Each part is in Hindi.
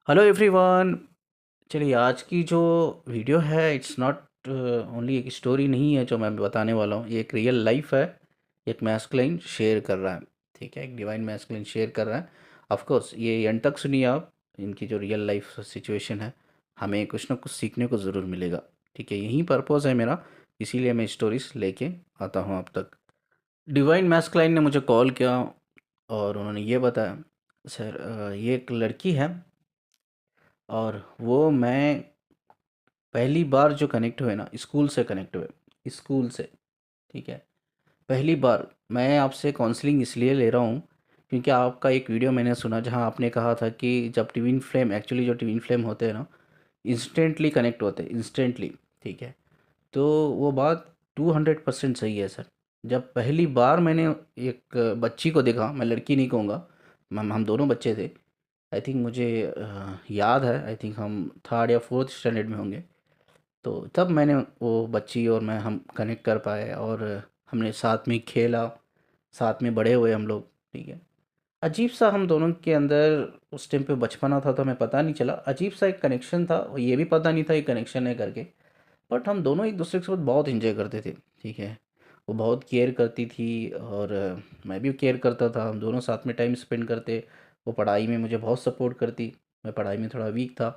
Hello everyone. चलिए आज की जो वीडियो है इट्स नॉट ओनली एक स्टोरी नहीं है जो मैं बताने वाला हूँ। ये एक रियल लाइफ है। एक मैस्कुलिन शेयर कर रहा है। ठीक है, एक डिवाइन मैस्कुलिन शेयर कर रहा है। ऑफ कोर्स ये एंड तक सुनिए आप। इनकी जो रियल लाइफ सिचुएशन है, हमें कुछ ना कुछ सीखने को ज़रूर मिलेगा। ठीक है, यही पर्पज़ है मेरा, इसीलिए मैं स्टोरीज लेके आता हूँ अब तक। डिवाइन मैस्कुलिन ने मुझे कॉल किया और उन्होंने ये बताया, सर ये एक लड़की है और वो मैं पहली बार जो कनेक्ट हुए ना, स्कूल से कनेक्ट हुए, स्कूल से। ठीक है, पहली बार मैं आपसे काउंसलिंग इसलिए ले रहा हूँ क्योंकि आपका एक वीडियो मैंने सुना जहाँ आपने कहा था कि जब ट्विन फ्लेम, एक्चुअली जो ट्विन फ्लेम होते हैं ना, इंस्टेंटली कनेक्ट होते हैं, इंस्टेंटली। ठीक है, तो वो बात 200% सही है सर। जब पहली बार मैंने एक बच्ची को देखा, मैं लड़की नहीं कहूँगा, हम दोनों बच्चे थे। आई थिंक मुझे याद है, आई थिंक हम थर्ड या फोर्थ स्टैंडर्ड में होंगे। तो तब मैंने वो बच्ची और मैं हम कनेक्ट कर पाए और हमने साथ में खेला, साथ में बड़े हुए हम लोग। ठीक है, अजीब सा हम दोनों के अंदर उस टाइम पे बचपना था तो हमें पता नहीं चला, अजीब सा एक कनेक्शन था, और ये भी पता नहीं था ये कनेक्शन है करके। बट हम दोनों एक दूसरे के साथ बहुत इंजॉय करते थे। ठीक है, वो बहुत केयर करती थी और मैं भी केयर करता था, हम दोनों साथ में टाइम स्पेंड करते। वो पढ़ाई में मुझे बहुत सपोर्ट करती, मैं पढ़ाई में थोड़ा वीक था,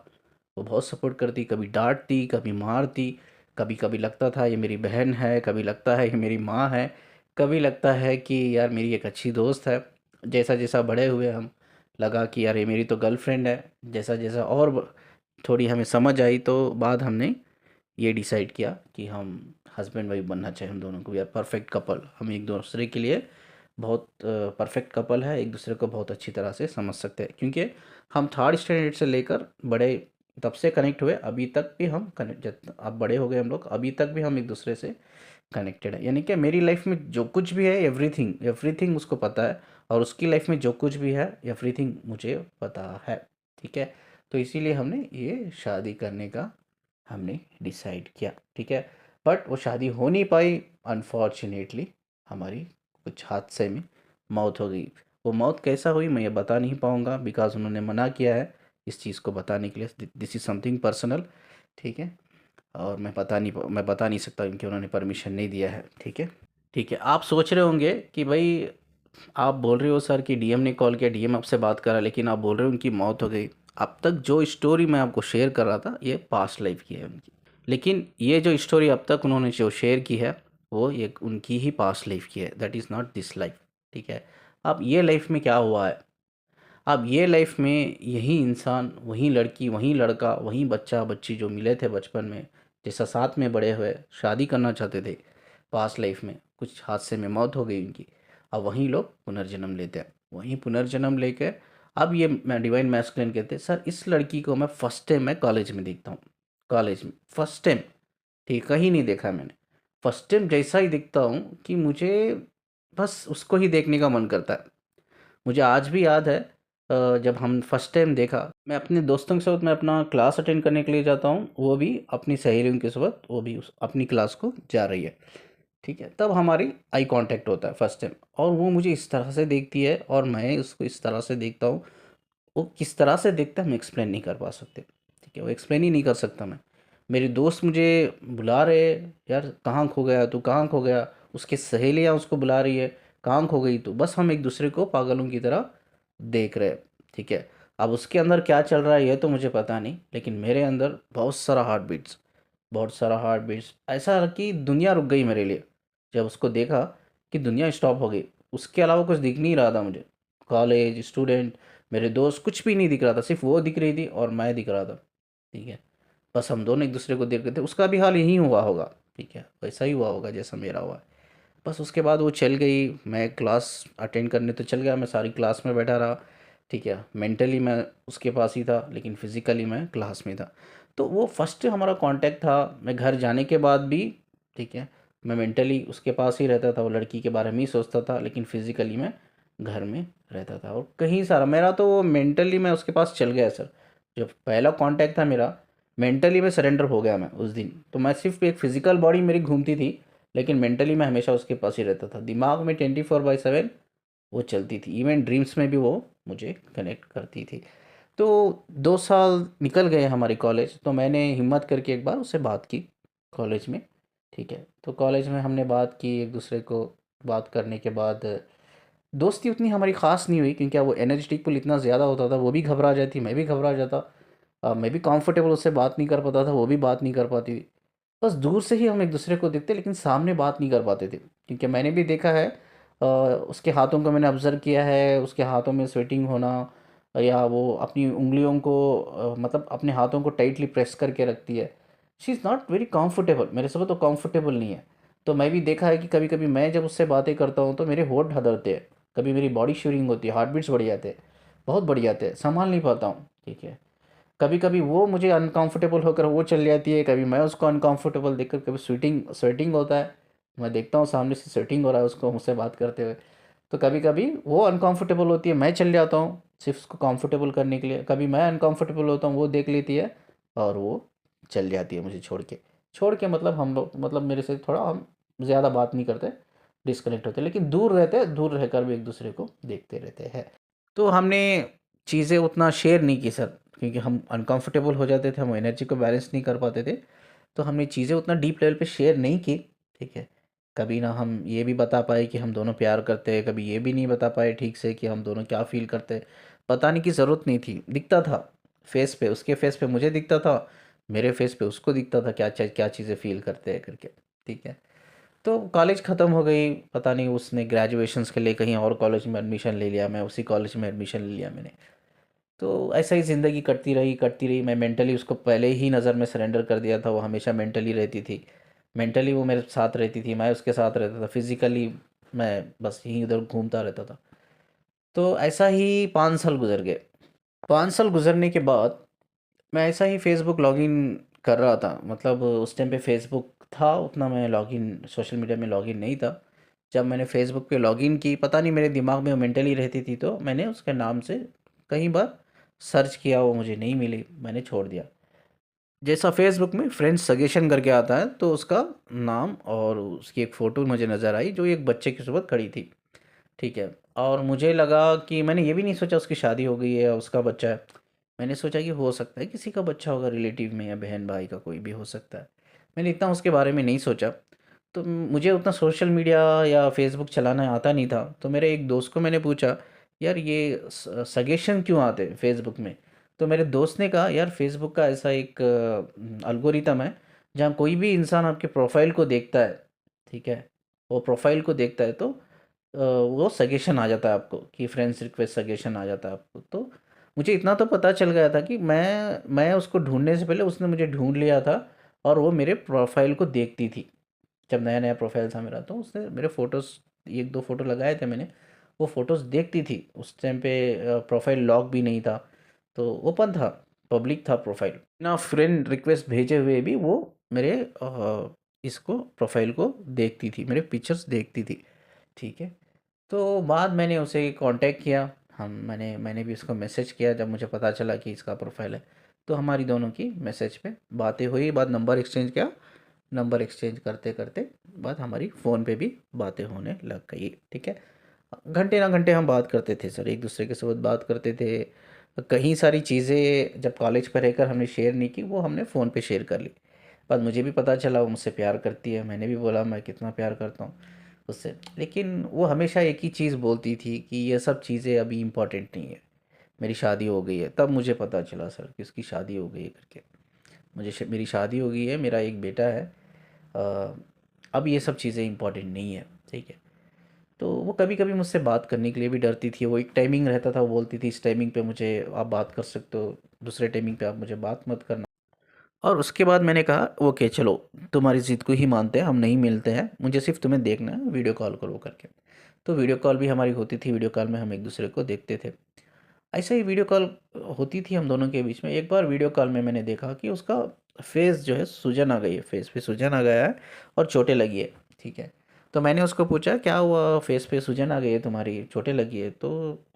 वो बहुत सपोर्ट करती, कभी डांटती, कभी मारती। कभी कभी लगता था ये मेरी बहन है, कभी लगता है ये मेरी माँ है, कभी लगता है कि यार मेरी एक अच्छी दोस्त है। जैसा जैसा बड़े हुए हम, लगा कि यार ये मेरी तो गर्लफ्रेंड है। जैसा जैसा और थोड़ी हमें समझ आई तो बाद हमने ये डिसाइड किया कि हम हस्बैंड वाइफ बनना चाहिए, हम दोनों को। यार परफेक्ट कपल, हम एक दूसरे के लिए बहुत परफेक्ट कपल है, एक दूसरे को बहुत अच्छी तरह से समझ सकते हैं क्योंकि हम थर्ड स्टैंडर्ड से लेकर बड़े, तब से कनेक्ट हुए अभी तक भी हम कनेक्ट, जब अब बड़े हो गए हम लोग, अभी तक भी हम एक दूसरे से कनेक्टेड है। यानी कि मेरी लाइफ में जो कुछ भी है, एवरीथिंग एवरीथिंग उसको पता है, और उसकी लाइफ में जो कुछ भी है, एवरीथिंग मुझे पता है। ठीक है, तो इसीलिए हमने ये शादी करने का हमने डिसाइड किया। ठीक है, बट वो शादी हो नहीं पाई, अनफॉर्चुनेटली हमारी कुछ हादसे में मौत हो गई। वो मौत कैसा हुई मैं ये बता नहीं पाऊँगा, बिकॉज़ उन्होंने मना किया है इस चीज़ को बताने के लिए, दिस इज़ समथिंग पर्सनल। ठीक है, और मैं बता नहीं सकता क्योंकि उन्होंने परमिशन नहीं दिया है। ठीक है, ठीक है। आप सोच रहे होंगे कि भाई, आप बोल रहे हो सर कि डीएम ने कॉल किया, डीएम आपसे बात करा, लेकिन आप बोल रहे हो उनकी मौत हो गई। अब तक जो स्टोरी मैं आपको शेयर कर रहा था ये पास्ट लाइफ की है उनकी, लेकिन ये जो स्टोरी अब तक उन्होंने जो शेयर की है वो एक उनकी ही पास्ट लाइफ की है, that is not this life. ठीक है, अब ये लाइफ में क्या हुआ है, अब ये लाइफ में यही इंसान, वही लड़की, वही लड़का, वही बच्चा बच्ची जो मिले थे बचपन में, जैसा साथ में बड़े हुए, शादी करना चाहते थे, पास्ट लाइफ में कुछ हादसे में मौत हो गई उनकी। अब वहीं लोग पुनर्जन्म लेते हैं, वहीं पुनर्जन्म लेके अब ये मैं डिवाइन मैस्कुलिन कहते हैं। सर इस लड़की को मैं फर्स्ट टाइम मैं कॉलेज में देखता हूँ, कॉलेज में फर्स्ट टाइम। ठीक, कहीं नहीं देखा मैंने, फर्स्ट टाइम जैसा ही दिखता हूँ कि मुझे बस उसको ही देखने का मन करता है। मुझे आज भी याद है, जब हम फर्स्ट टाइम देखा, मैं अपने दोस्तों के साथ मैं अपना क्लास अटेंड करने के लिए जाता हूँ, वो भी अपनी सहेलियों के साथ, वो भी अपनी क्लास को जा रही है। ठीक है, तब हमारी आई कांटेक्ट होता है फर्स्ट टाइम, और वो मुझे इस तरह से देखती है और मैं उसको इस तरह से देखता हूँ। वो किस तरह से देखता है हम एक्सप्लेन नहीं कर पा सकते। ठीक है, वो एक्सप्लेन ही नहीं कर सकता मैं। मेरे दोस्त मुझे बुला रहे, यार कहाँ खो गया तू, कहाँ खो गया। उसके सहेलियाँ उसको बुला रही है, कहाँ खो गई तू। बस हम एक दूसरे को पागलों की तरह देख रहे हैं। ठीक है, अब उसके अंदर क्या चल रहा है ये तो मुझे पता नहीं, लेकिन मेरे अंदर बहुत सारा हार्ट बीट्स, बहुत सारा हार्ट बीट्स, ऐसा कि दुनिया रुक गई मेरे लिए। जब उसको देखा कि दुनिया स्टॉप हो गई, उसके अलावा कुछ दिख नहीं रहा था मुझे। कॉलेज स्टूडेंट, मेरे दोस्त, कुछ भी नहीं दिख रहा था, सिर्फ वो दिख रही थी और मैं दिख रहा था। ठीक है, बस हम दोनों एक दूसरे को देख रहे थे। उसका भी हाल यही हुआ होगा, ठीक है, वैसा ही हुआ होगा जैसा मेरा हुआ है। बस उसके बाद वो चल गई, मैं क्लास अटेंड करने तो चल गया, मैं सारी क्लास में बैठा रहा। ठीक है, मेंटली मैं उसके पास ही था लेकिन फिज़िकली मैं क्लास में था। तो वो फर्स्ट हमारा कांटेक्ट था। मैं घर जाने के बाद भी, ठीक है, मैं मेंटली उसके पास ही रहता था, वो लड़की के बारे में ही सोचता था, लेकिन फिज़िकली मैं घर में रहता था। और कहीं सारा मेरा तो वो मेंटली मैं उसके पास चल गया सर। जो पहला कांटेक्ट था मेरा, मेंटली मैं सरेंडर हो गया मैं उस दिन। तो मैं सिर्फ एक फिज़िकल बॉडी मेरी घूमती थी, लेकिन मेंटली मैं हमेशा उसके पास ही रहता था। दिमाग में 24/7 वो चलती थी, इवन ड्रीम्स में भी वो मुझे कनेक्ट करती थी। तो 2 साल निकल गए हमारे कॉलेज, तो मैंने हिम्मत करके एक बार उससे बात की कॉलेज में, ठीक है। तो कॉलेज में हमने बात की एक दूसरे को, बात करने के बाद दोस्ती उतनी हमारी ख़ास नहीं हुई, क्योंकि वो एनर्जेटिक पुल इतना ज़्यादा होता था, वो भी घबरा जाती, मैं भी घबरा जाता। मैं भी कंफर्टेबल उससे बात नहीं कर पाता था, वो भी बात नहीं कर पाती थी। बस दूर से ही हम एक दूसरे को देखते, लेकिन सामने बात नहीं कर पाते थे, क्योंकि मैंने भी देखा है, उसके हाथों को मैंने ऑब्ज़र्व किया है, उसके हाथों में स्वेटिंग होना, या वो अपनी उंगलियों को मतलब अपने हाथों को टाइटली प्रेस करके रखती है। She is not very comfortable, मेरे से वो तो कंफर्टेबल नहीं है। तो मैं भी देखा है कि कभी कभी मैं जब उससे बातें करता हूँ तो मेरे होठ हदरते हैं, कभी मेरी बॉडी शिवरिंग होती है, हार्ट बीट्स बढ़ जाते हैं, बहुत बढ़ जाते हैं, संभाल नहीं पाता हूँ, ठीक है। कभी कभी वो मुझे अनकंफर्टेबल होकर वो चल जाती है, कभी मैं उसको अनकंफर्टेबल देखकर, कभी स्वेटिंग स्वेटिंग होता है, मैं देखता हूँ सामने से स्वेटिंग हो रहा है उसको मुझसे बात करते हुए। तो कभी कभी वो अनकंफर्टेबल होती है, मैं चल जाता हूँ सिर्फ उसको कंफर्टेबल करने के लिए, कभी मैं अनकंफर्टेबल होता हूँ, वो देख लेती है और वो चल जाती है मुझे छोड़ के मतलब हम लोग, मतलब मेरे से थोड़ा हम ज़्यादा बात नहीं करते, डिस्कनेक्ट होते, लेकिन दूर रहते, दूर रहकर भी एक दूसरे को देखते रहते हैं। तो हमने चीज़ें उतना शेयर नहीं की सर, क्योंकि हम अनकंफर्टेबल हो जाते थे, हम एनर्जी को बैलेंस नहीं कर पाते थे। तो हमने चीज़ें उतना डीप लेवल पे शेयर नहीं की, ठीक है। कभी ना हम ये भी बता पाए कि हम दोनों प्यार करते हैं, कभी ये भी नहीं बता पाए ठीक से कि हम दोनों क्या फ़ील करते हैं। बताने की ज़रूरत नहीं थी, दिखता था फेस पे, उसके फेस पे मुझे दिखता था, मेरे फेस पे उसको दिखता था क्या चीज़ें फ़ील करते हैं करके, ठीक है। तो कॉलेज ख़त्म हो गई, पता नहीं उसने ग्रेजुएशंस के लिए कहीं और कॉलेज में एडमिशन ले लिया, मैं उसी कॉलेज में एडमिशन ले लिया मैंने। तो ऐसा ही ज़िंदगी कटती रही। मैं मेंटली उसको पहले ही नज़र में सरेंडर कर दिया था, वो हमेशा मेंटली रहती थी, मेंटली वो मेरे साथ रहती थी, मैं उसके साथ रहता था, फिज़िकली मैं बस यहीं उधर घूमता रहता था। तो ऐसा ही 5 साल गुजर गए। 5 साल गुजरने के बाद मैं ऐसा ही फेसबुक लॉगिन कर रहा था, मतलब उस टाइम पे फेसबुक था, उतना मैं लॉगिन सोशल मीडिया में लॉगिन नहीं था। जब मैंने फेसबुक पे लॉगिन की, पता नहीं मेरे दिमाग में वो मेंटली रहती थी, तो मैंने उसके नाम से कई बार सर्च किया, वो मुझे नहीं मिली, मैंने छोड़ दिया। जैसा फेसबुक में फ्रेंड्स सजेशन करके आता है, तो उसका नाम और उसकी एक फ़ोटो मुझे नज़र आई, जो एक बच्चे की सूरत खड़ी थी, ठीक है। और मुझे लगा कि मैंने ये भी नहीं सोचा उसकी शादी हो गई है या उसका बच्चा है, मैंने सोचा कि हो सकता है किसी का बच्चा होगा रिलेटिव में, या बहन भाई का कोई भी हो सकता है। मैंने इतना उसके बारे में नहीं सोचा। तो मुझे उतना सोशल मीडिया या फेसबुक चलाना आता नहीं था, तो मेरे एक दोस्त को मैंने पूछा, यार ये सजेशन क्यों आते हैं फेसबुक में। तो मेरे दोस्त ने कहा, यार फेसबुक का ऐसा एक अल्गोरिथम है, जहाँ कोई भी इंसान आपके प्रोफाइल को देखता है, ठीक है, वो प्रोफाइल को देखता है, तो वो सजेशन आ जाता है आपको, कि फ्रेंड्स रिक्वेस्ट सजेशन आ जाता है आपको। तो मुझे इतना तो पता चल गया था कि मैं उसको ढूंढने से पहले उसने मुझे ढूंढ लिया था, और वो मेरे प्रोफाइल को देखती थी। जब नया नया प्रोफाइल था मेरा, तो उसने मेरे फ़ोटोज़, एक दो फ़ोटो लगाए थे मैंने, वो फ़ोटोज़ देखती थी। उस टाइम पे प्रोफाइल लॉक भी नहीं था, तो ओपन था, पब्लिक था प्रोफाइल, ना फ्रेंड रिक्वेस्ट भेजे हुए भी वो मेरे इसको प्रोफाइल को देखती थी, मेरे पिक्चर्स देखती थी, ठीक है। तो बाद मैंने उसे कांटेक्ट किया, हम मैंने भी उसको मैसेज किया जब मुझे पता चला कि इसका प्रोफाइल है। तो हमारी दोनों की मैसेज पे बातें हुई, बाद नंबर एक्सचेंज किया, नंबर एक्सचेंज करते करते बाद हमारी फ़ोन पे भी बातें होने लग गई, ठीक है। घंटे ना घंटे हम बात करते थे सर, एक दूसरे के साथ बात करते थे। कहीं सारी चीज़ें जब कॉलेज पर रहकर हमने शेयर नहीं की, वो हमने फ़ोन पे शेयर कर ली। बाद मुझे भी पता चला वो मुझसे प्यार करती है, मैंने भी बोला मैं कितना प्यार करता हूँ उससे। लेकिन वो हमेशा एक ही चीज़ बोलती थी कि ये सब चीज़ें अभी इम्पोर्टेंट नहीं है, मेरी शादी हो गई है। तब मुझे पता चला सर कि उसकी शादी हो गई है करके। मेरी शादी हो गई है, मेरा एक बेटा है। अ, अब ये सब चीज़ें इम्पोर्टेंट नहीं है, ठीक है। तो वो कभी कभी मुझसे बात करने के लिए भी डरती थी, वो एक टाइमिंग रहता था, वो बोलती थी इस टाइमिंग पे मुझे आप बात कर सकते हो, दूसरे टाइमिंग पे आप मुझे बात मत करना। और उसके बाद मैंने कहा ओके चलो, तुम्हारी ज़िद को ही मानते हैं, हम नहीं मिलते हैं, मुझे सिर्फ तुम्हें देखना है, वीडियो कॉल करो करके। तो वीडियो कॉल भी हमारी होती थी, वीडियो कॉल में हम एक दूसरे को देखते थे। ऐसे ही वीडियो कॉल होती थी हम दोनों के बीच में। एक बार वीडियो कॉल में मैंने देखा कि उसका फेस जो है सूजन आ गई है, फेस पे सूजन आ गया है और चोटें लगी है, ठीक है। तो मैंने उसको पूछा क्या हुआ, फेस पे सूजन आ गई है तुम्हारी, चोटें लगी है। तो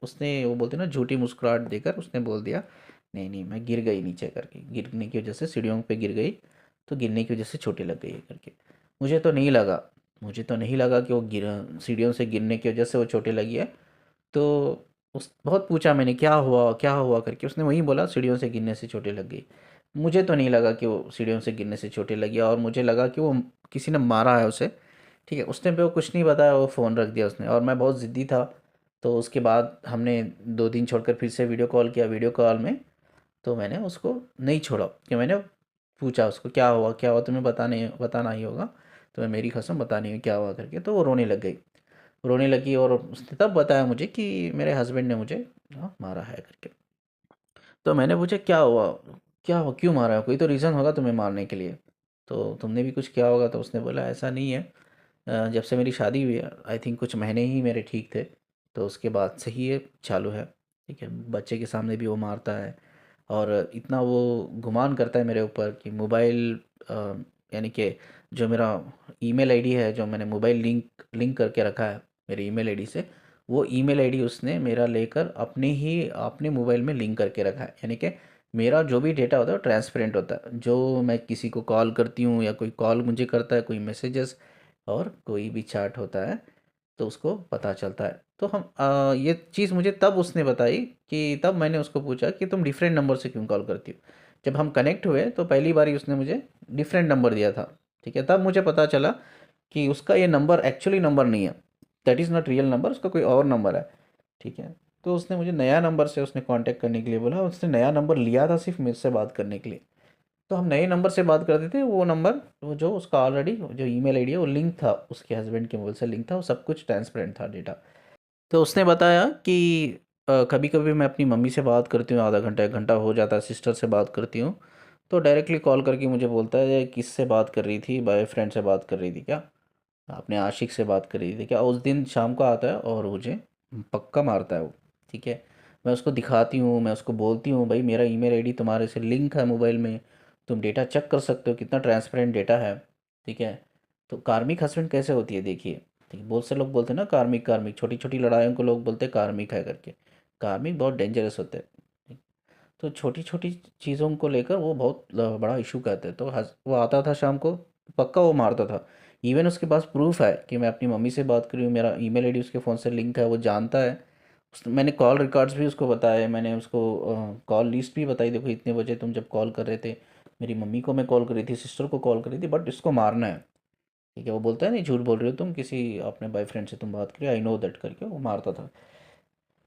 उसने, वो बोलते ना, झूठी मुस्कुराहट देकर उसने बोल दिया, नहीं नहीं मैं गिर गई नीचे करके, गिरने की वजह से सीढ़ियों पे गिर गई, तो गिरने की वजह से चोटें लग गई है करके। मुझे तो नहीं लगा, मुझे तो नहीं लगा कि वो गिर सीढ़ियों से गिरने की वजह से वो चोटें लगी है। तो बहुत पूछा मैंने क्या हुआ करके, उसने वही बोला सीढ़ियों से गिरने से चोटें लग गई। मुझे तो नहीं लगा कि वो सीढ़ियों से गिरने से चोटें लगी, और मुझे लगा कि वो किसी ने मारा है उसे। ठीक है, उस टाइम पे वो कुछ नहीं बताया, वो फ़ोन रख दिया उसने, और मैं बहुत ज़िद्दी था। तो उसके बाद हमने 2 दिन छोड़कर फिर से वीडियो कॉल किया। वीडियो कॉल में तो मैंने उसको नहीं छोड़ा, कि मैंने पूछा उसको क्या हुआ, तुम्हें बताना ही होगा, तुम्हें मेरी कसम बतानी है क्या हुआ करके। तो वो रोने लग गई, रोने लगी, और उसने तब बताया मुझे कि मेरे हस्बैंड ने मुझे मारा है करके। तो मैंने पूछा क्या हुआ, क्यों मारा है, कोई तो रीज़न होगा तुम्हें मारने के लिए, तो तुमने भी कुछ किया होगा। तो उसने बोला ऐसा नहीं है, जब से मेरी शादी हुई है आई थिंक कुछ महीने ही मेरे ठीक थे, तो उसके बाद से ही ये चालू है। ठीक है, बच्चे के सामने भी वो मारता है, और इतना वो गुमान करता है मेरे ऊपर कि मोबाइल, यानी कि जो मेरा ईमेल आईडी है, जो मैंने मोबाइल लिंक लिंक करके रखा है मेरी ईमेल आईडी से, वो ईमेल आईडी उसने मेरा लेकर अपने मोबाइल में लिंक करके रखा है। यानी कि मेरा जो भी डेटा होता है वो ट्रांसपेरेंट होता है। जो मैं किसी को कॉल करती हूँ, या कोई कॉल मुझे करता है, कोई मैसेजेस और कोई भी चैट होता है, तो उसको पता चलता है। तो ये चीज़ मुझे तब उसने बताई, कि तब मैंने उसको पूछा कि तुम डिफरेंट नंबर से क्यों कॉल करती हो। जब हम कनेक्ट हुए तो पहली बार ही उसने मुझे डिफरेंट नंबर दिया था। ठीक है, तब मुझे पता चला कि उसका ये नंबर एक्चुअली नंबर नहीं है, that is not real number, उसका कोई और नंबर है। ठीक है, तो उसने मुझे नया नंबर से उसने कांटेक्ट करने के लिए बोला, उसने नया नंबर लिया था सिर्फ मुझसे बात करने के लिए। तो हम नए नंबर से बात करते थे, वो नंबर वो जो उसका ऑलरेडी जो ईमेल आईडी है वो लिंक था, उसके हस्बैंड के मोबाइल से लिंक था, वो सब कुछ ट्रांसपेरेंट था डेटा। तो उसने बताया कि कभी कभी मैं अपनी मम्मी से बात करती हूँ, आधा घंटा 1 घंटा हो जाता है, सिस्टर से बात करती हूँ, तो डायरेक्टली कॉल करके मुझे बोलता है किससे बात कर रही थी, बॉयफ्रेंड से बात कर रही थी क्या, अपने आशिक से बात कर रही थी क्या। उस दिन शाम को आता है और मुझे पक्का मारता है वो। ठीक है, मैं उसको दिखाती हूँ, मैं उसको बोलती हूँ भाई मेरा ईमेल आईडी तुम्हारे से लिंक है मोबाइल में, तुम डेटा चेक कर सकते हो कितना ट्रांसपेरेंट डेटा है। ठीक है, तो कार्मिक हस्बैंड कैसे होती है देखिए। ठीक है, बहुत से लोग बोलते हैं ना कार्मिक कार्मिक, छोटी छोटी लड़ाइयों को लोग बोलते हैं कार्मिक है करके। कार्मिक बहुत डेंजरस होते हैं। तो छोटी छोटी चीज़ों को लेकर वो बहुत बड़ा इशू करते हैं। तो वो आता था शाम को, पक्का वो मारता था। इवन उसके पास प्रूफ है कि मैं अपनी मम्मी से बात करी हूँ, मेरा ईमेल आईडी उसके फ़ोन से लिंक है, वो जानता है। मैंने कॉल रिकॉर्ड्स भी उसको बताए, मैंने उसको कॉल लिस्ट भी बताई, देखो इतने बजे तुम जब कॉल कर रहे थे, मेरी मम्मी को मैं कॉल करी थी, सिस्टर को कॉल करी थी, बट इसको मारना है। ठीक है, वो बोलता है नहीं झूठ बोल रहे हो तुम, किसी अपने बॉयफ्रेंड से तुम बात करी, आई नो दैट करके वो मारता था।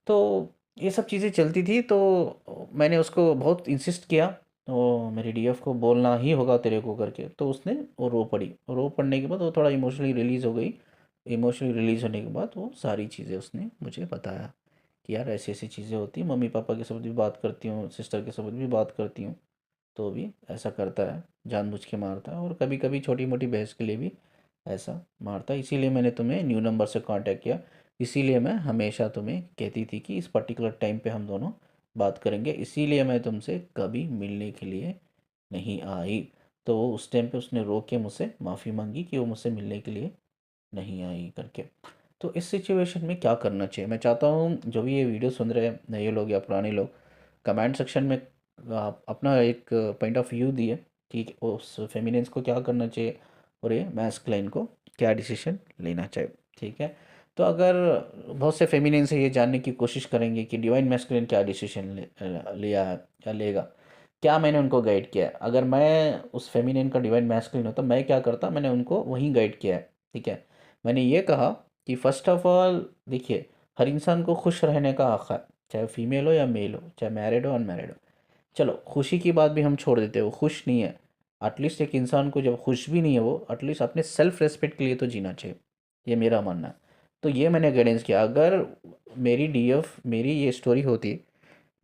तो ये सब चीज़ें चलती थी, तो मैंने उसको बहुत इंसिस्ट किया, तो मेरी डीएफ को बोलना ही होगा तेरे को करके। तो उसने वो रो पड़ी, रो पड़ने के बाद वो थोड़ा इमोशनली रिलीज़ हो गई। इमोशनली रिलीज़ होने के बाद वो सारी चीज़ें उसने मुझे बताया कि यार ऐसी ऐसी चीज़ें होती हैं, मम्मी पापा के साथ भी बात करती हूँ, सिस्टर के साथ भी बात करती हूँ, तो भी ऐसा करता है, जानबूझ के मारता है, और कभी कभी छोटी मोटी बहस के लिए भी ऐसा मारता है। इसीलिए मैंने तुम्हें न्यू नंबर से कांटेक्ट किया, इसीलिए मैं हमेशा तुम्हें कहती थी कि इस पर्टिकुलर टाइम पे हम दोनों बात करेंगे, इसीलिए मैं तुमसे कभी मिलने के लिए नहीं आई। तो उस टाइम पे उसने रो के मुझसे माफ़ी मांगी कि वो मुझसे मिलने के लिए नहीं आई करके। तो इस सिचुएशन में क्या करना चाहिए, मैं चाहता हूँ जो भी ये वीडियो सुन रहे हैं नए लोग या पुराने लोग, कमेंट सेक्शन में आप अपना एक पॉइंट ऑफ व्यू दिए कि उस फेमिनिन्स को क्या करना चाहिए, और ये मैस्कुलाइन को क्या डिसीजन लेना चाहिए। ठीक है, तो अगर बहुत से फेमिनिन्स ये जानने की कोशिश करेंगे कि डिवाइन मैस्कुलिन क्या डिसीजन लिया है या लेगा, क्या मैंने उनको गाइड किया है, अगर मैं उस फेमिनिन का डिवाइन मैस्कुलिन होता मैं क्या करता, मैंने उनको वहीं गाइड किया है। ठीक है, मैंने ये कहा कि फ़र्स्ट ऑफ़ ऑल देखिए, हर इंसान को खुश रहने का हक़ है, चाहे फीमेल हो या मेल हो, चाहे मैरिड हो अनमैरिड हो। चलो खुशी की बात भी हम छोड़ देते हैं, वो खुश नहीं है, एटलीस्ट एक इंसान को जब खुश भी नहीं है वो एटलीस्ट अपने सेल्फ रेस्पेक्ट के लिए तो जीना चाहिए, ये मेरा मानना है। तो ये मैंने गाइडेंस किया। अगर मेरी डीएफ मेरी ये स्टोरी होती,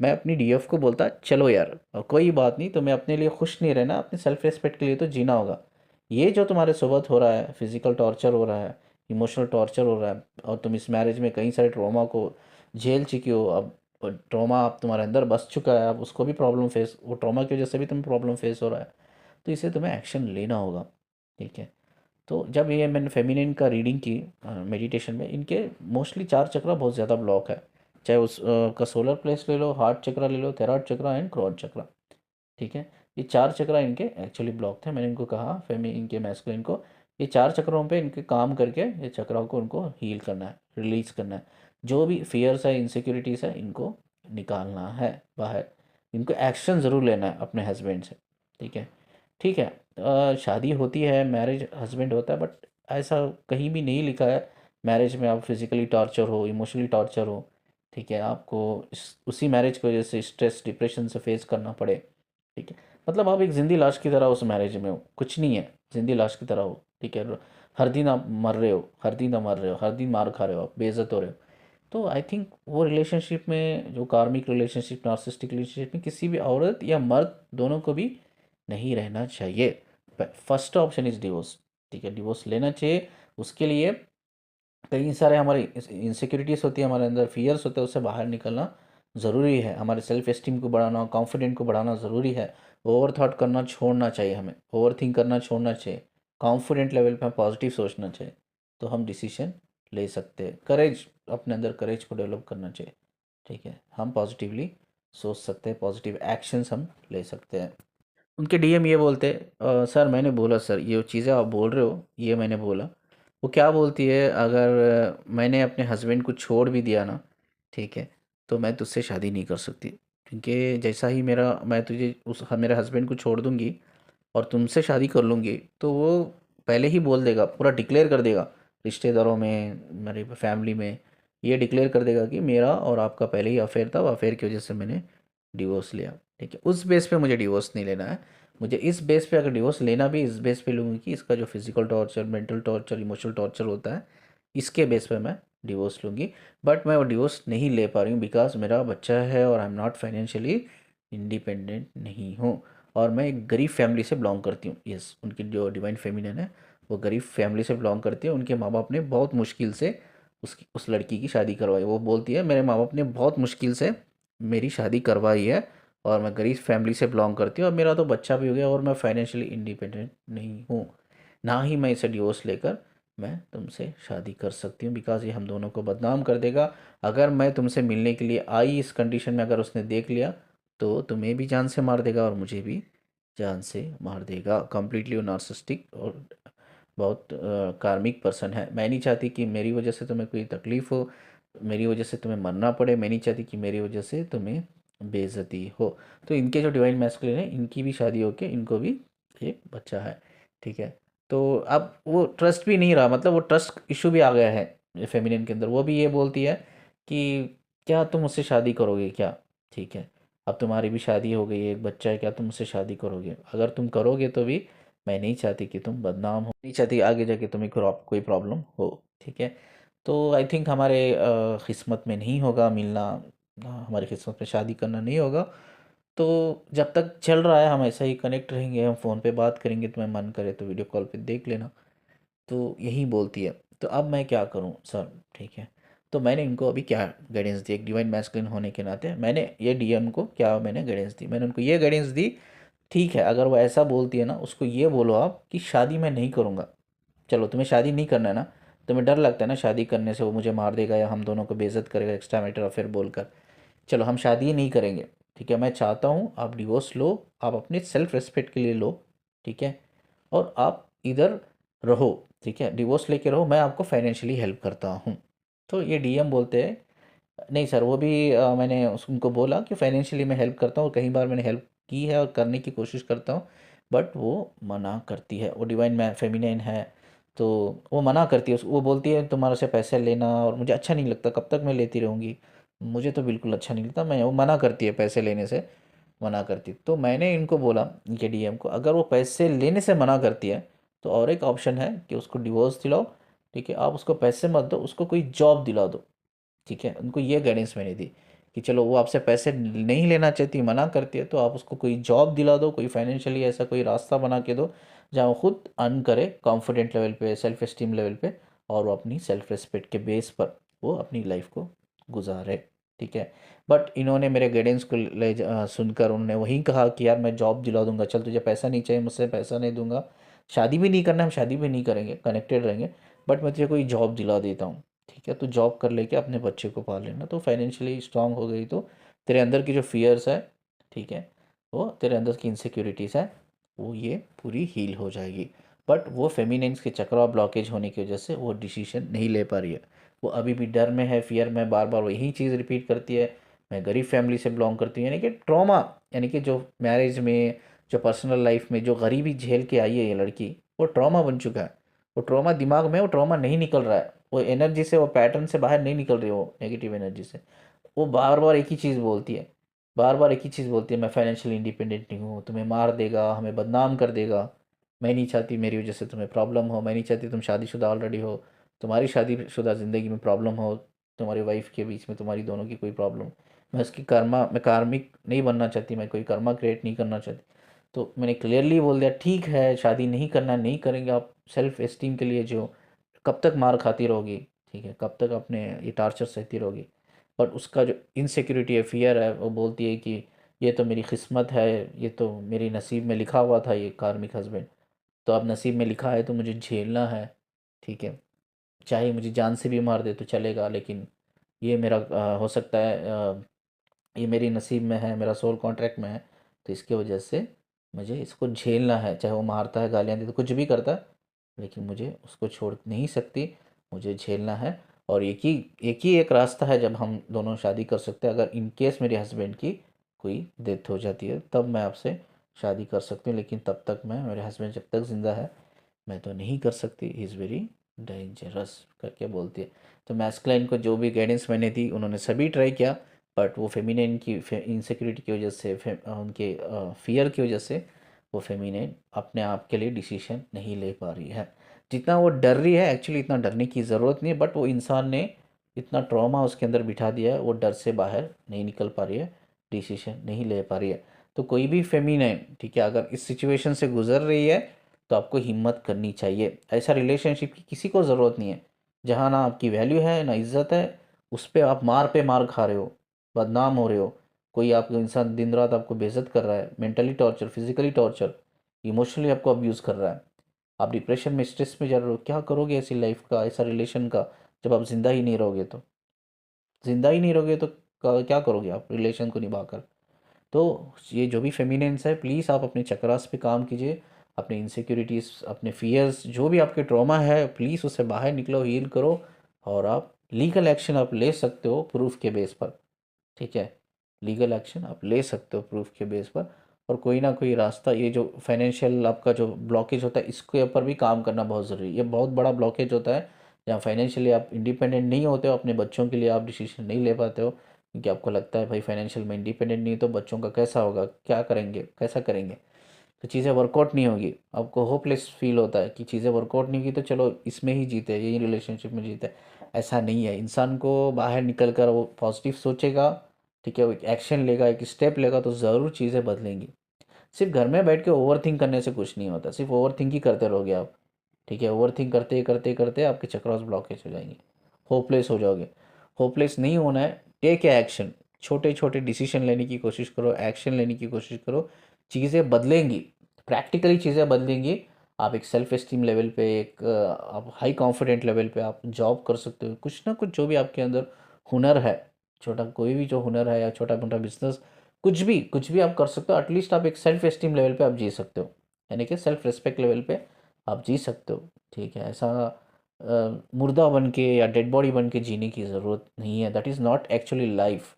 मैं अपनी डीएफ को बोलता चलो यार कोई बात नहीं, तुम्हें अपने लिए खुश नहीं रहना, अपने सेल्फ रिस्पेक्ट के लिए तो जीना होगा। ये जो तुम्हारे साथ हो रहा है, फिजिकल टॉर्चर हो रहा है, इमोशनल टॉर्चर हो रहा है, और तुम इस मैरिज में कई सारे ट्रॉमा को झेल चुकी हो, अब ट्रॉमा आप तुम्हारे अंदर बस चुका है, अब उसको भी प्रॉब्लम फेस, वो ट्रॉमा की वजह से भी तुम्हें प्रॉब्लम फेस हो रहा है, तो इसे तुम्हें एक्शन लेना होगा। ठीक है, तो जब ये मैंने फेमिनिन का रीडिंग की मेडिटेशन में, इनके मोस्टली 4 चक्रा बहुत ज़्यादा ब्लॉक है, चाहे उस का सोलर प्लेस ले लो, हार्ट चक्रा ले लो, थेराइड चक्रा एंड क्रॉन चक्रा। ठीक है, ये 4 चक्रा इनके एक्चुअली ब्लॉक थे। मैंने इनको कहा फेमी इनके मैस्कुलिन को ये 4 चक्रों पे इनके काम करके ये चक्राओं को उनको हील करना है, रिलीज़ करना है। जो भी फियर्स है, इनसिक्योरिटीज़ है, इनको निकालना है बाहर। इनको एक्शन ज़रूर लेना है अपने हस्बैंड से, ठीक है। ठीक है, शादी होती है, मैरिज हस्बैंड होता है, बट ऐसा कहीं भी नहीं लिखा है मैरिज में आप फिज़िकली टॉर्चर हो, इमोशनली टॉर्चर हो, ठीक है। आपको उसी मैरिज की वजह से स्ट्रेस डिप्रेशन से फेस करना पड़े, ठीक है। मतलब आप एक जिंदी लाश की तरह उस मैरिज में हो, कुछ नहीं है, जिंदी लाश की तरह हो, ठीक है। हर दिन आप मर रहे हो, हर दिन आप मर रहे हो, हर दिन मार खा रहे हो, आप बेइज्जत हो रहे हो। तो आई थिंक वो रिलेशनशिप में, जो कार्मिक रिलेशनशिप, नार्सिसिस्टिक रिलेशनशिप में, किसी भी औरत या मर्द दोनों को भी नहीं रहना चाहिए। फर्स्ट ऑप्शन इज डिवोर्स, ठीक है, डिवोर्स लेना चाहिए। उसके लिए कई सारे हमारे इनसिक्योरिटीज़ होती है, हमारे अंदर फियर्स होते हैं, उससे बाहर निकलना ज़रूरी है। हमारे सेल्फ एस्टीम को बढ़ाना, कॉन्फिडेंट को बढ़ाना ज़रूरी है। ओवर थॉट करना छोड़ना चाहिए हमें, ओवर थिंक करना छोड़ना चाहिए। कॉन्फिडेंट लेवल पे पॉजिटिव सोचना चाहिए, तो हम डिसीजन ले सकते हैं। करेज, अपने अंदर करेज को डेवलप करना चाहिए, ठीक है। हम पॉजिटिवली सोच सकते हैं, पॉजिटिव एक्शंस हम ले सकते हैं। उनके डीएम ये बोलते सर मैंने बोला, सर ये चीज़ें आप बोल रहे हो ये मैंने बोला। वो क्या बोलती है, अगर मैंने अपने हस्बैंड को छोड़ भी दिया ना, ठीक है, तो मैं तुझसे शादी नहीं कर सकती, क्योंकि जैसा ही मैं तुझे मेरे हस्बैंड को छोड़ दूंगी और तुमसे शादी कर लूँगी, तो वो पहले ही बोल देगा, पूरा डिक्लेयर कर देगा रिश्तेदारों में, मेरी फैमिली में, ये डिक्लेयर कर देगा कि मेरा और आपका पहले ही अफेयर था, वो अफेयर की वजह से मैंने डिवोर्स लिया, ठीक है। उस बेस पे मुझे डिवोर्स नहीं लेना है। मुझे इस बेस पे अगर डिवोर्स लेना भी, इस बेस पे लूँगी कि इसका जो physical torture, mental torture, emotional torture होता है, इसके बेस पे मैं डिवोर्स लूँगी। बट मैं वो डिवोर्स नहीं ले पा रही हूँ बिकॉज मेरा बच्चा है और I am not financially independent नहीं हूँ। और मैं एक गरीब फैमिली से बिलोंग करती हूँ। यस, उनकी जो डिवाइन फेमिनिन है वो गरीब फैमिली से बिलोंग करती है। उनके माँ बाप ने बहुत मुश्किल से उस लड़की की शादी करवाई। वो बोलती है मेरे माँ बाप ने बहुत मुश्किल से मेरी शादी करवाई है और मैं गरीब फैमिली से बिलोंग करती हूँ और मेरा तो बच्चा भी हो गया और मैं फाइनेंशियली इंडिपेंडेंट नहीं हूँ। ना ही मैं इसे डिवोर्स लेकर मैं तुमसे शादी कर सकती हूँ बिकॉज ये हम दोनों को बदनाम कर देगा। अगर मैं तुमसे मिलने के लिए आई इस कंडीशन में, अगर उसने देख लिया तो तुम्हें भी जान से मार देगा और मुझे भी जान से मार देगा। कम्प्लीटली वो नार्सिसिस्टिक और बहुत कार्मिक पर्सन है। मैं नहीं चाहती कि मेरी वजह से तुम्हें कोई तकलीफ़ हो, मेरी वजह से तुम्हें मरना पड़े। मैं नहीं चाहती कि मेरी वजह से तुम्हें बेइज्जती हो। तो इनके जो डिवाइन मैस्कुलिन है, इनकी भी शादी होके इनको भी एक बच्चा है, ठीक है। तो अब वो ट्रस्ट भी नहीं रहा, मतलब वो ट्रस्ट इशू भी आ गया है फेमिनिन के अंदर। वो भी ये बोलती है कि क्या तुम मुझसे शादी करोगे क्या, ठीक है। अब तुम्हारी भी शादी हो गई है, एक बच्चा है, क्या तुम मुझसे शादी करोगे? अगर तुम करोगे तो भी मैं नहीं चाहती कि तुम बदनाम हो, नहीं चाहती आगे जाके तुम्हें कोई प्रॉब्लम हो, ठीक है। तो आई थिंक हमारे किस्मत में नहीं होगा मिलना, हमारी किस्मत में शादी करना नहीं होगा। तो जब तक चल रहा है हम ऐसा ही कनेक्ट रहेंगे, हम फ़ोन पे बात करेंगे, तुम्हें मन करे तो वीडियो कॉल पे देख लेना। तो यही बोलती है। तो अब मैं क्या करूं सर, ठीक है। तो मैंने इनको अभी क्या गाइडेंस दी, एक डिवाइन मैस्कुलिन होने के नाते मैंने ये डीएम को क्या मैंने गाइडेंस दी, मैंने उनको ये गाइडेंस दी, ठीक है। अगर वो ऐसा बोलती है ना, उसको ये बोलो आप कि शादी मैं नहीं करूँगा। चलो तुम्हें शादी नहीं करना है ना, तुम्हें डर लगता है ना शादी करने से वो मुझे मार देगा या हम दोनों को बेइज्जत करेगा एक्स्ट्रा मैटर अफेयर बोलकर, चलो हम शादी ही नहीं करेंगे, ठीक है। मैं चाहता हूँ आप डिवोर्स लो, आप अपने सेल्फ रेस्पेक्ट के लिए लो, ठीक है। और आप इधर रहो, ठीक है, डिवोर्स लेके रहो, मैं आपको फाइनेंशियली हेल्प करता हूँ। तो ये डीएम बोलते हैं नहीं सर, वो भी मैंने उनको बोला कि फाइनेंशियली मैं हेल्प करता हूँ, कई बार मैंने हेल्प की है और करने की कोशिश करता हूँ, बट वो मना करती है। वो डिवाइन में फेमिनाइन है, तो वो मना करती है। वो बोलती है तुम्हारे से पैसे लेना और मुझे अच्छा नहीं लगता, कब तक मैं लेती रहूँगी, मुझे तो बिल्कुल अच्छा नहीं लगता। मैं वो मना करती है, पैसे लेने से मना करती। तो मैंने इनको बोला, इनके डीएम को, अगर वो पैसे लेने से मना करती है तो और एक ऑप्शन है कि उसको डिवोर्स दिलाओ, ठीक है। आप उसको पैसे मत दो, उसको कोई जॉब दिला दो, ठीक है। उनको ये गाइडेंस मैंने दी कि चलो वो आपसे पैसे नहीं लेना चाहती, मना करती है, तो आप उसको कोई जॉब दिला दो, कोई फाइनेंशियली ऐसा कोई रास्ता बना के दो जहाँ वो खुद अर्न करे कॉन्फिडेंट लेवल पे, सेल्फ एस्टीम लेवल पे, और वो अपनी सेल्फ रिस्पेक्ट के बेस पर वो अपनी लाइफ को गुजारे, ठीक है। बट इन्होंने मेरे गाइडेंस को सुनकर उन्होंने वही कहा कि यार मैं जॉब दिला दूंगा, चल तुझे पैसा नहीं चाहिए मुझसे, पैसा नहीं दूंगा, शादी भी नहीं करना, हम शादी भी नहीं करेंगे, कनेक्टेड रहेंगे, बट मैं तुझे कोई जॉब दिला देता हूँ, ठीक है। तो जॉब कर लेके अपने बच्चे को पाल लेना। तो फाइनेंशियली स्ट्रांग हो गई तो तेरे अंदर की जो फियर्स है, ठीक है, वो तेरे अंदर की इनसिक्योरिटीज़ है, वो ये पूरी हील हो जाएगी। बट वो फेमिनेंस के चक्र ब्लॉकेज होने की वजह से वो डिसीजन नहीं ले पा रही है। वो अभी भी डर में है, फियर में, बार बार वही चीज़ रिपीट करती है। मैं गरीब फैमिली से बिलोंग करती हूँ, यानी कि ट्रॉमा, यानी कि जो मैरिज में, जो पर्सनल लाइफ में जो गरीबी झेल के आई है ये लड़की, वो ट्रॉमा बन चुका है। वो ट्रॉमा दिमाग में, वो ट्रॉमा नहीं निकल रहा है, वो एनर्जी से, वो पैटर्न से बाहर नहीं निकल रही है, वो नेगेटिव एनर्जी से। वो बार बार एक ही चीज़ बोलती है, बार बार एक ही चीज़ बोलती है, मैं फाइनेंशियल इंडिपेंडेंट नहीं हूँ, तुम्हें मार देगा, हमें बदनाम कर देगा, मैं नहीं चाहती मेरी वजह से तुम्हें प्रॉब्लम हो, मैं नहीं चाहती तुम शादीशुदा ऑलरेडी हो, तुम्हारी शादीशुदा ज़िंदगी में प्रॉब्लम हो, तुम्हारी वाइफ के बीच में तुम्हारी दोनों की कोई प्रॉब्लम। मैं कार्मिक नहीं बनना चाहती, मैं कोई कर्मा क्रिएट नहीं करना चाहती। तो मैंने क्लियरली बोल दिया, ठीक है शादी नहीं करना, नहीं करेंगे, आप सेल्फ एस्टीम के लिए जो कब तक मार खाती रहोगी, ठीक है, कब तक अपने ये टार्चर सहती रहोगी। और उसका जो इनसिक्योरिटी है, फियर है, वो बोलती है कि ये तो मेरी किस्मत है, ये तो मेरी नसीब में लिखा हुआ था ये कार्मिक हस्बैंड, तो अब नसीब में लिखा है तो मुझे झेलना है, ठीक है, चाहे मुझे जान से भी मार दे तो चलेगा, लेकिन ये मेरा हो सकता है, ये मेरी नसीब में है, मेरा सोल कॉन्ट्रैक्ट में है, तो इसके वजह से मुझे इसको झेलना है, चाहे वो मारता है, गालियाँ देता, कुछ भी करता है, लेकिन मुझे उसको छोड़ नहीं सकती, मुझे झेलना है। और एक रास्ता है जब हम दोनों शादी कर सकते हैं, अगर इन केस मेरे हस्बैंड की कोई डेथ हो जाती है तब मैं आपसे शादी कर सकती हूँ, लेकिन तब तक मैं, मेरे हस्बैंड जब तक ज़िंदा है मैं तो नहीं कर सकती, इज़ वेरी डेंजरस करके बोलती है। तो मैस्कुलाइन को जो भी गाइडेंस मैंने दी उन्होंने सभी ट्राई किया, बट वो फेमिनिन की इनसिक्योरिटी की वजह से, उनके फियर की वजह से वो फेमिनिन अपने आप के लिए डिसीजन नहीं ले पा रही है। जितना वो डर रही है, एक्चुअली इतना डरने की ज़रूरत नहीं है, बट वो इंसान ने इतना ट्रॉमा उसके अंदर बिठा दिया है, वो डर से बाहर नहीं निकल पा रही है, डिसीजन नहीं ले पा रही है। तो कोई भी फेमिनिन, ठीक है, अगर इस सिचुएशन से गुजर रही है तो आपको हिम्मत करनी चाहिए। ऐसा रिलेशनशिप की किसी को ज़रूरत नहीं है जहाँ ना आपकी वैल्यू है ना इज़्ज़त है, उस पर आप मार पे मार खा रहे हो, बदनाम हो रहे हो, कोई आपको इंसान दिन रात आपको बेइज्जत कर रहा है, mentally torture, physically torture, emotionally आपको अब्यूज़ कर रहा है, आप डिप्रेशन में, स्ट्रेस में जा रहे हो। क्या करोगे ऐसी लाइफ का, ऐसा रिलेशन का, जब आप ज़िंदा ही नहीं रहोगे तो? ज़िंदा ही नहीं रहोगे तो क्या करोगे आप रिलेशन को निभा कर? तो ये जो भी फेमिनेंस है, प्लीज़ आप अपने चक्रास पे काम कीजिए, अपने इनसिक्योरिटीज़, अपने फियर्स, जो भी आपके ट्रॉमा है, प्लीज़ उससे बाहर निकलो, हील करो, और आप लीगल एक्शन आप ले सकते हो प्रूफ के बेस पर, ठीक है, लीगल एक्शन आप ले सकते हो प्रूफ के बेस पर। और कोई ना कोई रास्ता, ये जो फाइनेंशियल आपका जो ब्लॉकेज होता है इसके ऊपर भी काम करना बहुत ज़रूरी है। ये बहुत बड़ा ब्लॉकेज होता है जहाँ फाइनेंशियली आप इंडिपेंडेंट नहीं होते हो, अपने बच्चों के लिए आप डिसीजन नहीं ले पाते हो, क्योंकि आपको लगता है भाई फाइनेंशियल में इंडिपेंडेंट नहीं तो बच्चों का कैसा होगा, क्या करेंगे, कैसा करेंगे, तो चीज़ें वर्कआउट नहीं होगी, आपको होपलेस फील होता है कि चीज़ें वर्कआउट नहीं की तो चलो इसमें ही जीते, यही रिलेशनशिप में जीते। ऐसा नहीं है, इंसान को बाहर निकल कर वो पॉजिटिव सोचेगा, ठीक है, वो एक एक्शन लेगा, एक स्टेप लेगा तो ज़रूर चीज़ें बदलेंगी। सिर्फ घर में बैठ के ओवर थिंक करने से कुछ नहीं होता, सिर्फ ओवर थिंक ही करते रहोगे आप, ठीक है, ओवर थिंक करते करते करते आपके चक्रास ब्लॉकेज हो जाएंगे, होपलेस हो जाओगे। होपलेस नहीं होना है, टेक ए एक्शन, छोटे छोटे डिसीजन लेने की कोशिश करो, एक्शन लेने की कोशिश करो, चीज़ें बदलेंगी, प्रैक्टिकली चीज़ें बदलेंगी। आप एक सेल्फ एस्टीम लेवल पे, एक आप हाई कॉन्फिडेंट लेवल पे आप जॉब कर सकते हो, कुछ ना कुछ जो भी आपके अंदर हुनर है, छोटा कोई भी जो हुनर है या छोटा मोटा बिजनेस, कुछ भी आप कर सकते हो। एटलीस्ट आप एक सेल्फ एस्टीम लेवल पे आप जी सकते हो, यानी कि सेल्फ रिस्पेक्ट लेवल पे आप जी सकते हो, ठीक है। ऐसा मुर्दा बन के या डेड बॉडी बन के जीने की ज़रूरत नहीं है, that is not actually life,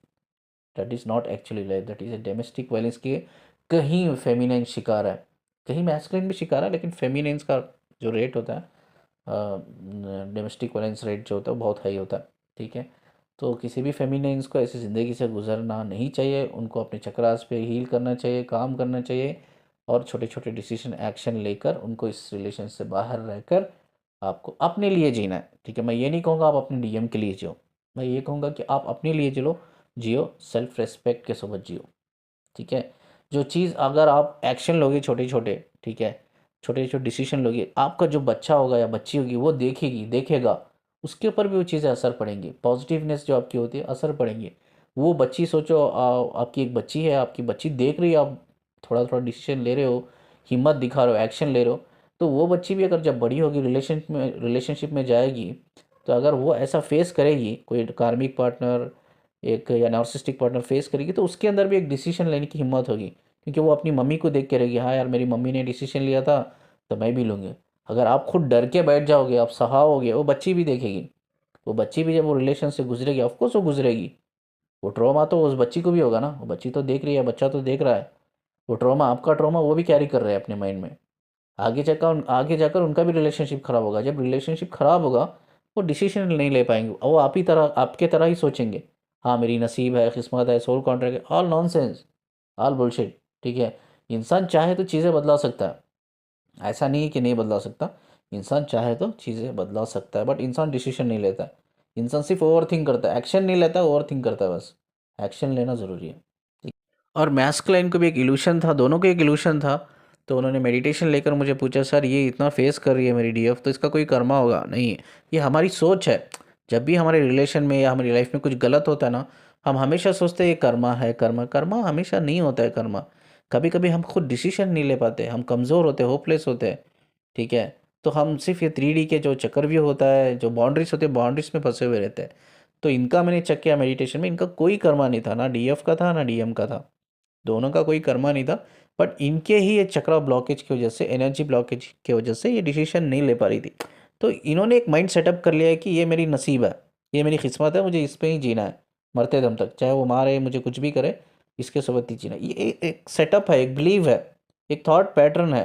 that is not actually life, that is a domestic violence के कहीं फेमिनाइन शिकार है, कहीं मैस्कुलिन भी शिकार है, लेकिन फेमिनाइंस का जो रेट होता है, डोमेस्टिक वायलेंस रेट जो होता है वो बहुत हाई होता है, ठीक है। तो किसी भी फेमिनाइंस को ऐसी ज़िंदगी से गुजरना नहीं चाहिए, उनको अपने चक्रास पे हील करना चाहिए, काम करना चाहिए, और छोटे छोटे डिसीजन एक्शन लेकर उनको इस रिलेशन से बाहर रहकर आपको अपने लिए जीना है, ठीक है। मैं ये नहीं कहूँगा आप अपने डीएम के लिए जियो, मैं ये कहूँगा कि आप अपने लिए जियो, सेल्फ रेस्पेक्ट के साथ जियो, ठीक है। जो चीज़ अगर आप एक्शन लोगे छोटे छोटे, ठीक है, छोटे छोटे डिसीजन लोगे, आपका जो बच्चा होगा या बच्ची होगी वो देखेगा, उसके ऊपर भी वो चीज़ें असर पड़ेंगी, पॉजिटिवनेस जो आपकी होती है असर पड़ेंगी। वो बच्ची सोचो, आपकी एक बच्ची है, आपकी बच्ची देख रही है आप थोड़ा थोड़ा डिसीजन ले रहे हो, हिम्मत दिखा रहे हो, एक्शन ले रहे हो, तो वो बच्ची भी अगर जब बड़ी होगी रिलेशनशिप में जाएगी, तो अगर वो ऐसा फेस करेगी, कोई कार्मिक पार्टनर एक या नार्सिसिस्टिक पार्टनर फेस करेगी, तो उसके अंदर भी एक डिसीजन लेने की हिम्मत होगी, क्योंकि वो अपनी मम्मी को देख के रहेगी, हाँ यार मेरी मम्मी ने डिसीजन लिया था तो मैं भी लूँगी। अगर आप खुद डर के बैठ जाओगे, आप सहाओगे, वो बच्ची भी देखेगी। वो बच्ची भी जब वो रिलेशन से गुजरेगी, ऑफकोर्स वो गुजरेगी। वो ट्रॉमा तो उस बच्ची को भी होगा ना, वो बच्ची तो देख रही है, बच्चा तो देख रहा है। वो ट्रॉमा, आपका ट्रॉमा वो भी कैरी कर रहे हैं अपने माइंड में। आगे जाकर उनका भी रिलेशनशिप ख़राब होगा। जब रिलेशनशिप ख़राब होगा, वो डिसीजन नहीं ले पाएंगे, वो आपके तरह ही सोचेंगे। हाँ, मेरी नसीब है, किस्मत है, सोल कॉन्ट्रैक्ट है, ऑल नॉनसेंस, ऑल बुलशिट। ठीक है। इंसान चाहे तो चीज़ें बदला सकता है, ऐसा नहीं है कि नहीं बदला सकता। इंसान चाहे तो चीज़ें बदला सकता है, बट इंसान डिसीजन नहीं लेता है। इंसान सिर्फ ओवर थिंक करता है, एक्शन नहीं लेता, ओवर थिंक करता है बस। एक्शन लेना ज़रूरी है। और मैस्कुलाइन को भी एक इल्यूशन था, दोनों को एक इल्यूशन था। तो उन्होंने मेडिटेशन लेकर मुझे पूछा, सर ये इतना फेस कर रही है मेरी डीएफ, तो इसका कोई कर्मा होगा? नहीं, ये हमारी सोच है। जब भी हमारे रिलेशन में या हमारी लाइफ में कुछ गलत होता है ना, हम हमेशा सोचते हैं ये कर्मा है, कर्मा। कर्मा हमेशा नहीं होता है कर्मा। कभी कभी हम खुद डिसीजन नहीं ले पाते, हम कमज़ोर होते हैं, होपलेस होते हैं। ठीक है। तो हम सिर्फ ये 3D के जो चक्रव्यूह होता है, जो बाउंड्रीज होते हैं, बाउंड्रीज में फंसे हुए रहते हैं। तो इनका मैंने चेक किया मेडिटेशन में, इनका कोई कर्मा नहीं था, ना डीएफ का था ना डीएम का था। दोनों का कोई कर्मा नहीं था। बट इनके ही ये चक्रा ब्लॉकेज की वजह से, एनर्जी ब्लॉकेज की वजह से ये डिसीजन नहीं ले पा रही थी। तो इन्होंने एक माइंड सेटअप कर लिया है कि ये मेरी नसीब है, ये मेरी किस्मत है, मुझे इस पे ही जीना है मरते दम तक, चाहे वो मारे मुझे कुछ भी करे, इसके साथ ही जीना। ये एक सेटअप है, एक बिलीव है, एक थॉट पैटर्न है।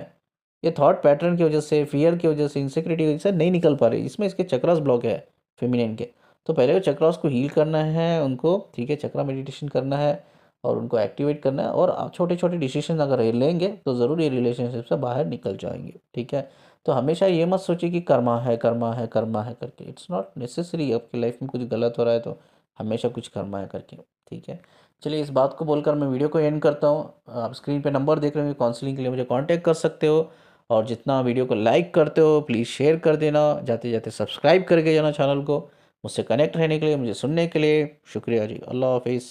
ये थॉट पैटर्न की वजह से, फियर की वजह से, इनसिक्योरिटी की वजह से नहीं निकल पा रही, इसमें इसके चक्रास ब्लॉक है फेमिनिन के। तो पहले वो चक्रास को हील करना है उनको, ठीक है, चक्रा मेडिटेशन करना है और उनको एक्टिवेट करना है। और आप छोटे छोटे डिसीजन अगर ये लेंगे तो ज़रूर ये रिलेशनशिप से बाहर निकल जाएंगे। ठीक है। तो हमेशा ये मत सोचिए कि कर्मा है, कर्मा है, कर्मा है करके। It's not necessary. आपकी लाइफ में कुछ गलत हो रहा है तो हमेशा कुछ कर्मा है करके। ठीक है। चलिए, इस बात को बोलकर मैं वीडियो को एंड करता हूँ। आप स्क्रीन पे नंबर देख रहे होंगे, काउंसलिंग के लिए मुझे कांटेक्ट कर सकते हो। और जितना वीडियो को लाइक करते हो प्लीज़ शेयर कर देना, जाते जाते सब्सक्राइब करके जाना चैनल को। मुझसे कनेक्ट रहने के लिए, मुझे सुनने के लिए शुक्रिया जी। अल्लाह हाफिज़।